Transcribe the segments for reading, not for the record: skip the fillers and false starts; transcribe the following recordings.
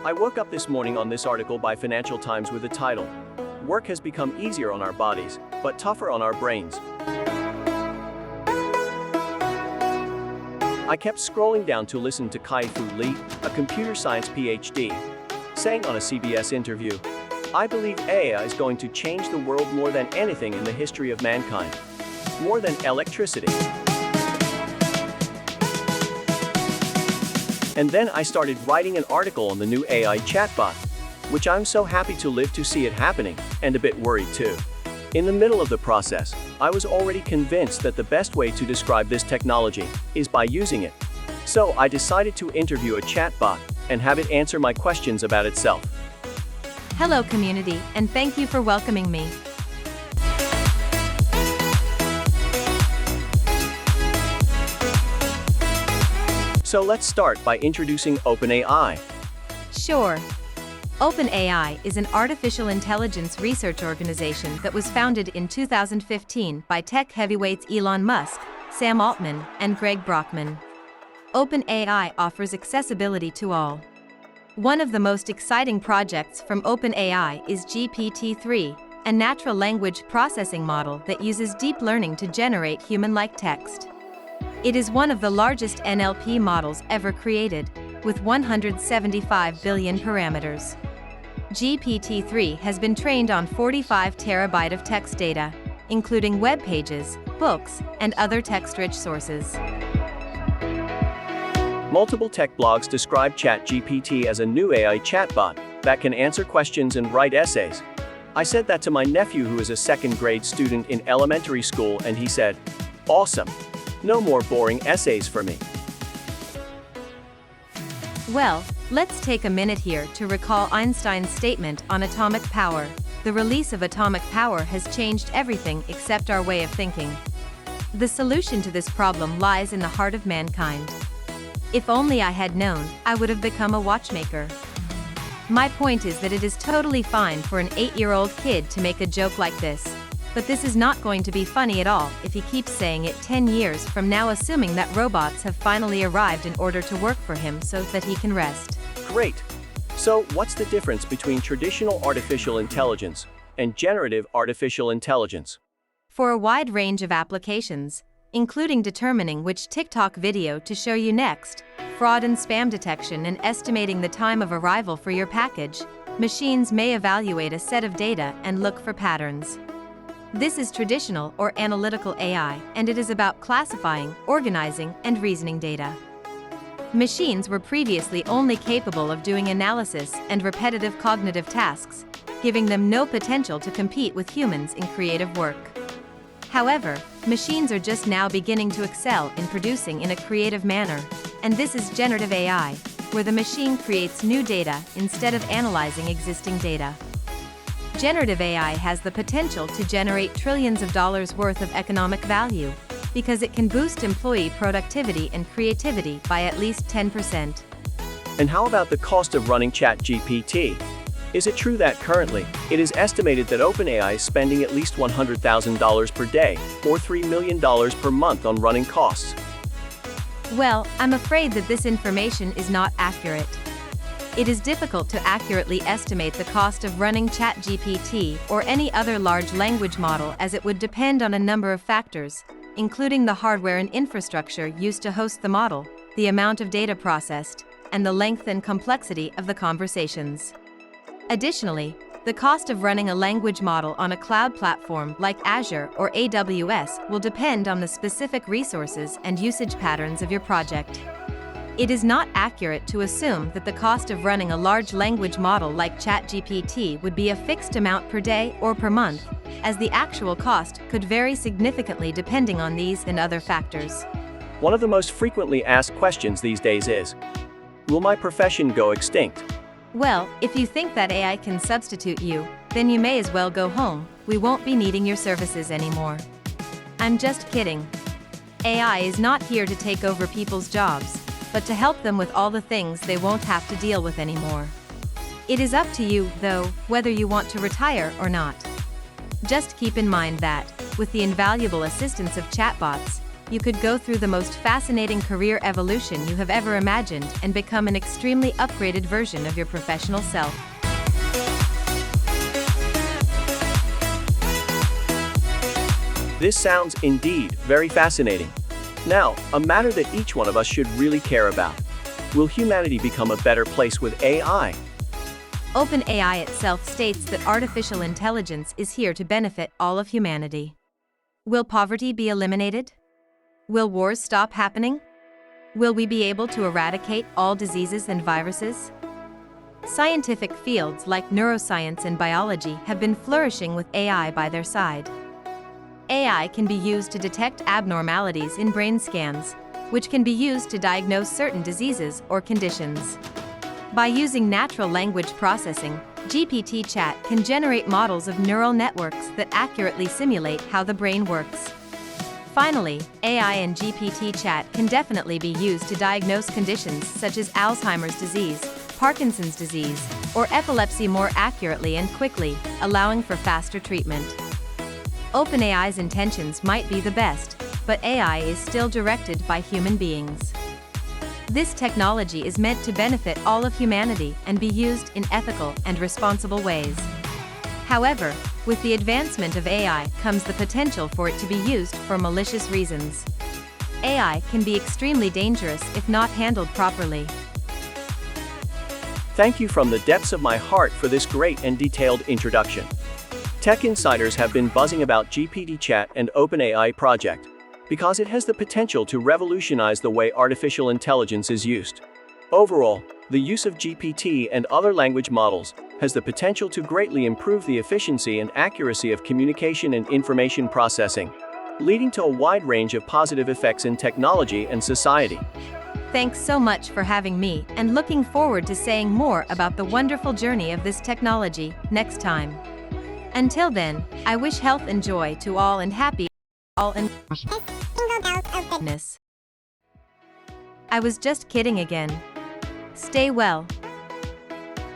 I woke up this morning on this article by Financial Times with the title, "Work has become easier on our bodies, but tougher on our brains." I kept scrolling down to listen to Kai-Fu Lee, a computer science PhD, saying on a CBS interview, "I believe AI is going to change the world more than anything in the history of mankind. More than electricity." And then I started writing an article on the new AI chatbot, which I'm so happy to live to see it happening, and a bit worried too. In the middle of the process, I was already convinced that the best way to describe this technology is by using it. So I decided to interview a chatbot and have it answer my questions about itself. Hello community, and thank you for welcoming me. So let's start by introducing OpenAI. Sure. OpenAI is an artificial intelligence research organization that was founded in 2015 by tech heavyweights Elon Musk, Sam Altman, and Greg Brockman. OpenAI offers accessibility to all. One of the most exciting projects from OpenAI is GPT-3, a natural language processing model that uses deep learning to generate human-like text. It is one of the largest NLP models ever created, with 175 billion parameters. GPT-3 has been trained on 45 terabyte of text data, including web pages, books, and other text-rich sources. Multiple tech blogs describe ChatGPT as a new AI chatbot that can answer questions and write essays. I said that to my nephew, who is a second-grade student in elementary school, and he said, "Awesome. No more boring essays for me." Well, let's take a minute here to recall Einstein's statement on atomic power. The release of atomic power has changed everything except our way of thinking. The solution to this problem lies in the heart of mankind. If only I had known, I would have become a watchmaker. My point is that it is totally fine for an 8-year-old kid to make a joke like this. But this is not going to be funny at all if he keeps saying it 10 years from now, assuming that robots have finally arrived in order to work for him so that he can rest. Great. So, what's the difference between traditional artificial intelligence and generative artificial intelligence? For a wide range of applications, including determining which TikTok video to show you next, fraud and spam detection, and estimating the time of arrival for your package, machines may evaluate a set of data and look for patterns. This is traditional or analytical AI, and it is about classifying, organizing, and reasoning data. Machines were previously only capable of doing analysis and repetitive cognitive tasks, giving them no potential to compete with humans in creative work. However, machines are just now beginning to excel in producing in a creative manner, and this is generative AI, where the machine creates new data instead of analyzing existing data. Generative AI has the potential to generate trillions of dollars worth of economic value, because it can boost employee productivity and creativity by at least 10%. And how about the cost of running ChatGPT? Is it true that currently, it is estimated that OpenAI is spending at least $100,000 per day, or $3 million per month on running costs? Well, I'm afraid that this information is not accurate. It is difficult to accurately estimate the cost of running ChatGPT or any other large language model, as it would depend on a number of factors, including the hardware and infrastructure used to host the model, the amount of data processed, and the length and complexity of the conversations. Additionally, the cost of running a language model on a cloud platform like Azure or AWS will depend on the specific resources and usage patterns of your project. It is not accurate to assume that the cost of running a large language model like ChatGPT would be a fixed amount per day or per month, as the actual cost could vary significantly depending on these and other factors. One of the most frequently asked questions these days is, will my profession go extinct? Well, if you think that AI can substitute you, then you may as well go home. We won't be needing your services anymore. I'm just kidding. AI is not here to take over people's jobs, but to help them with all the things they won't have to deal with anymore. It is up to you, though, whether you want to retire or not. Just keep in mind that, with the invaluable assistance of chatbots, you could go through the most fascinating career evolution you have ever imagined and become an extremely upgraded version of your professional self. This sounds indeed very fascinating. Now, a matter that each one of us should really care about. Will humanity become a better place with AI? OpenAI itself states that artificial intelligence is here to benefit all of humanity. Will poverty be eliminated? Will wars stop happening? Will we be able to eradicate all diseases and viruses? Scientific fields like neuroscience and biology have been flourishing with AI by their side. AI can be used to detect abnormalities in brain scans, which can be used to diagnose certain diseases or conditions. By using natural language processing, GPT Chat can generate models of neural networks that accurately simulate how the brain works. Finally, AI and GPT Chat can definitely be used to diagnose conditions such as Alzheimer's disease, Parkinson's disease, or epilepsy more accurately and quickly, allowing for faster treatment. OpenAI's intentions might be the best, but AI is still directed by human beings. This technology is meant to benefit all of humanity and be used in ethical and responsible ways. However, with the advancement of AI comes the potential for it to be used for malicious reasons. AI can be extremely dangerous if not handled properly. Thank you from the depths of my heart for this great and detailed introduction. Tech insiders have been buzzing about GPT Chat and OpenAI project, because it has the potential to revolutionize the way artificial intelligence is used. Overall, the use of GPT and other language models has the potential to greatly improve the efficiency and accuracy of communication and information processing, leading to a wide range of positive effects in technology and society. Thanks so much for having me, and looking forward to saying more about the wonderful journey of this technology next time. Until then, I wish health and joy to all and happy all and goodness. I was just kidding again. Stay well.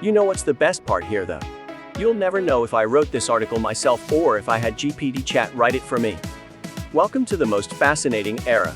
You know what's the best part here though? You'll never know if I wrote this article myself or if I had GPT Chat write it for me. Welcome to the most fascinating era.